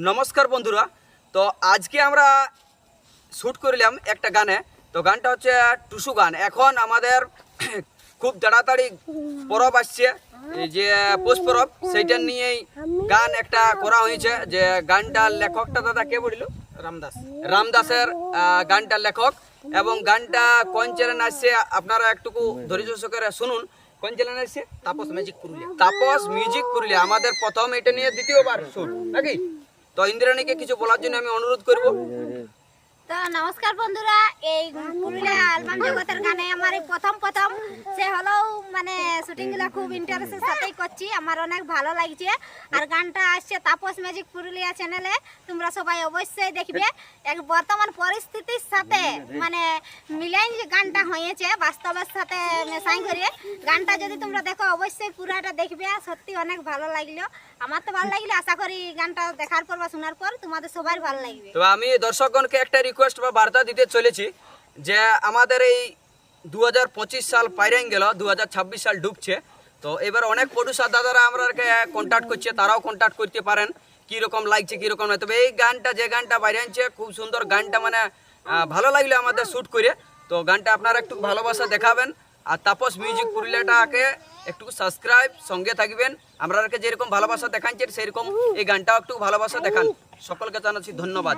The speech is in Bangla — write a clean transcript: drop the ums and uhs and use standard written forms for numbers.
নমস্কার বন্ধুরা। তো আজকে আমরা শ্যুট করলাম একটা গানে। তো গানটা হচ্ছে টুসু গান। এখন আমাদের খুব তাড়াতাড়ি পরব আসছে, এই যে পৌষ পরব, সেইটা নিয়েই গান একটা করা হয়েছে। যে গানটার লেখকটা দাদা কে বলিল? রামদাসের গানটার লেখক। এবং গানটা কোন চ্যানেল আসছে আপনারা একটুকু ধৈর্য সহকারে শুনুন। কোন চ্যানেল আসছে? তাপস মিউজিক পুরুলিয়া। আমাদের প্রথম এটা নিয়ে দ্বিতীয়বার শুট নাকি? তো ইন্দ্রাণীকে কিছু বলার জন্য আমি অনুরোধ করব। তো নমস্কার বন্ধুরা, এই পুরুলিয়া অ্যালবাম জগতের গানে আমার এই প্রথম সে হলেও মানে শুটিংগুলো খুব ইন্টারেস্টের সাথেই করছি, আমার অনেক ভালো লাগছে। আর গানটা আসছে তাপস ম্যাজিক পুরুলিয়া চ্যানেলে, তোমরা সবাই অবশ্যই দেখবে। এক বর্তমান পরিস্থিতির সাথে মানে মিলাই যে গানটা হয়েছে বাস্তবের সাথে মেশাই করে গানটা যদি তোমরা দেখো অবশ্যই পুরাটা দেখবে। সত্যি অনেক ভালো লাগলো, আমার তো ভালো লাগলো। আশা করি গানটা দেখার পর বা শোনার পর তোমাদের সবাই ভালো লাগবে। তো আমি দর্শকগণকে একটা রিকোয়েস্ট বা বার্তা দিতে চলেছি যে আমাদের এই 2025 সাল পাইরেন গেল, 2026 সাল ঢুকছে। তো এবার অনেক প্রডিউসার দাদারা আমাদেরকে কন্ট্যাক্ট করছে, তারাও কন্ট্যাক্ট করতে পারেন কীরকম লাগছে কীরকম নয়। তবে এই গানটা যে গানটা বাইরে আনছে খুব সুন্দর গানটা, মানে ভালো লাগলো আমাদের শ্যুট করে। তো গানটা আপনারা একটু ভালোবাসা দেখাবেন। আর তাপস মিউজিক পুরুলিয়াটাকে একটু সাবস্ক্রাইব সঙ্গে থাকবেন। আপনাদেরকে যেরকম ভালোবাসা দেখাচ্ছেন সেরকম এই গানটাও একটু ভালোবাসা দেখান। সকলকে জানাচ্ছি ধন্যবাদ।